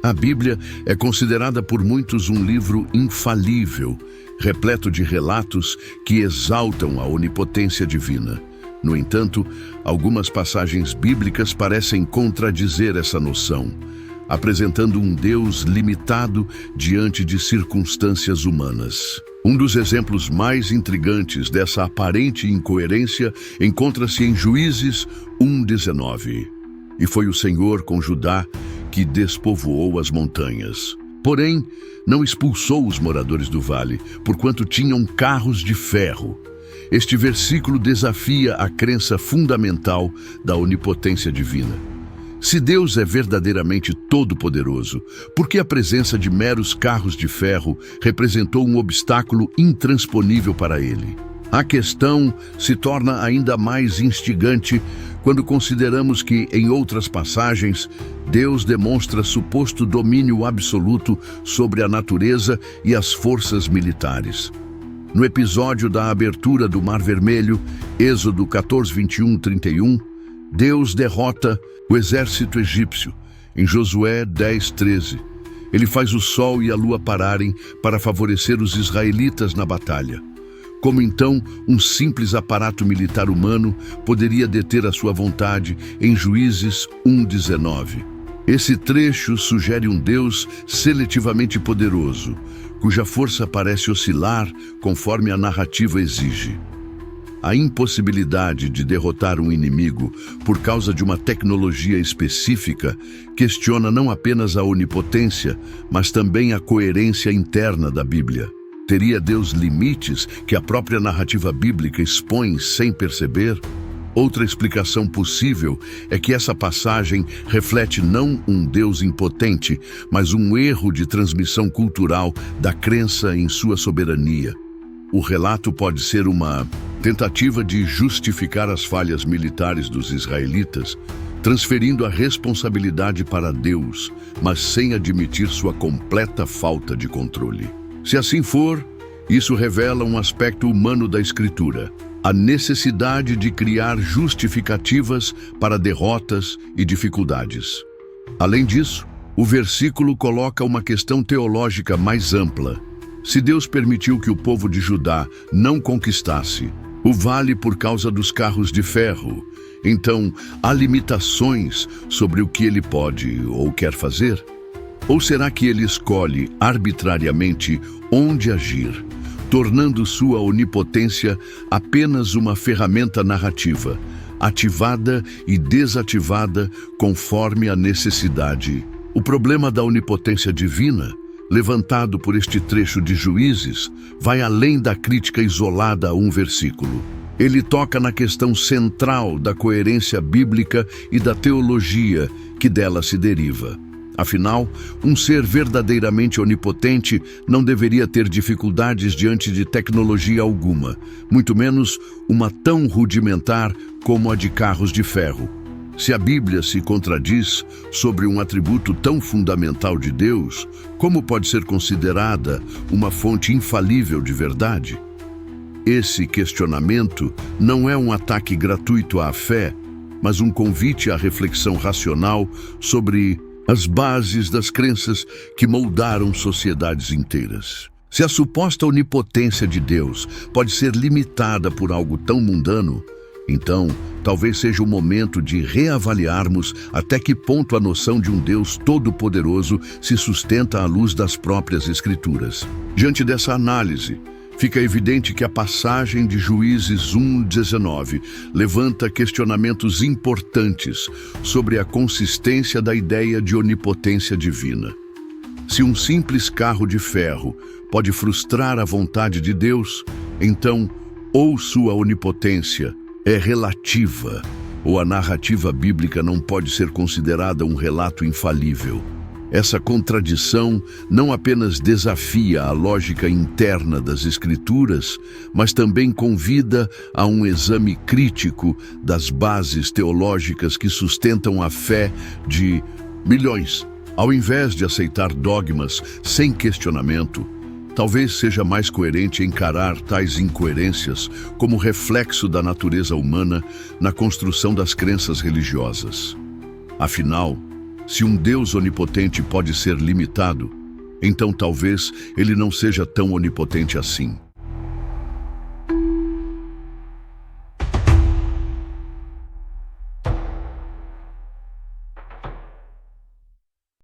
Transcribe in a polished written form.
A Bíblia é considerada por muitos um livro infalível, repleto de relatos que exaltam a onipotência divina. No entanto, algumas passagens bíblicas parecem contradizer essa noção, apresentando um Deus limitado diante de circunstâncias humanas. Um dos exemplos mais intrigantes dessa aparente incoerência encontra-se em Juízes 1:19. E foi o Senhor com Judá que despovoou as montanhas. Porém, não expulsou os moradores do vale, porquanto tinham carros de ferro. Este versículo desafia a crença fundamental da onipotência divina. Se Deus é verdadeiramente todo-poderoso, por que a presença de meros carros de ferro representou um obstáculo intransponível para ele? A questão se torna ainda mais instigante quando consideramos que, em outras passagens, Deus demonstra suposto domínio absoluto sobre a natureza e as forças militares. No episódio da abertura do Mar Vermelho, Êxodo 14, 21, 31, Deus derrota o exército egípcio. Em Josué 10, 13, ele faz o sol e a lua pararem para favorecer os israelitas na batalha. Como então um simples aparato militar humano poderia deter a sua vontade em Juízes 1:19? Esse trecho sugere um Deus seletivamente poderoso, cuja força parece oscilar conforme a narrativa exige. A impossibilidade de derrotar um inimigo por causa de uma tecnologia específica questiona não apenas a onipotência, mas também a coerência interna da Bíblia. Teria Deus limites que a própria narrativa bíblica expõe sem perceber? Outra explicação possível é que essa passagem reflete não um Deus impotente, mas um erro de transmissão cultural da crença em sua soberania. O relato pode ser uma tentativa de justificar as falhas militares dos israelitas, transferindo a responsabilidade para Deus, mas sem admitir sua completa falta de controle. Se assim for, isso revela um aspecto humano da Escritura, a necessidade de criar justificativas para derrotas e dificuldades. Além disso, o versículo coloca uma questão teológica mais ampla. Se Deus permitiu que o povo de Judá não conquistasse o vale por causa dos carros de ferro, então há limitações sobre o que ele pode ou quer fazer? Ou será que ele escolhe arbitrariamente onde agir, tornando sua onipotência apenas uma ferramenta narrativa, ativada e desativada conforme a necessidade? O problema da onipotência divina, levantado por este trecho de Juízes, vai além da crítica isolada a um versículo. Ele toca na questão central da coerência bíblica e da teologia que dela se deriva. Afinal, um ser verdadeiramente onipotente não deveria ter dificuldades diante de tecnologia alguma, muito menos uma tão rudimentar como a de carros de ferro. Se a Bíblia se contradiz sobre um atributo tão fundamental de Deus, como pode ser considerada uma fonte infalível de verdade? Esse questionamento não é um ataque gratuito à fé, mas um convite à reflexão racional sobre as bases das crenças que moldaram sociedades inteiras. Se a suposta onipotência de Deus pode ser limitada por algo tão mundano, então talvez seja o momento de reavaliarmos até que ponto a noção de um Deus todo-poderoso se sustenta à luz das próprias Escrituras. Diante dessa análise, fica evidente que a passagem de Juízes 1:19 levanta questionamentos importantes sobre a consistência da ideia de onipotência divina. Se um simples carro de ferro pode frustrar a vontade de Deus, então ou sua onipotência é relativa, ou a narrativa bíblica não pode ser considerada um relato infalível. Essa contradição não apenas desafia a lógica interna das Escrituras, mas também convida a um exame crítico das bases teológicas que sustentam a fé de milhões. Ao invés de aceitar dogmas sem questionamento, talvez seja mais coerente encarar tais incoerências como reflexo da natureza humana na construção das crenças religiosas. Afinal, Se um Deus onipotente pode ser limitado, então talvez ele não seja tão onipotente assim.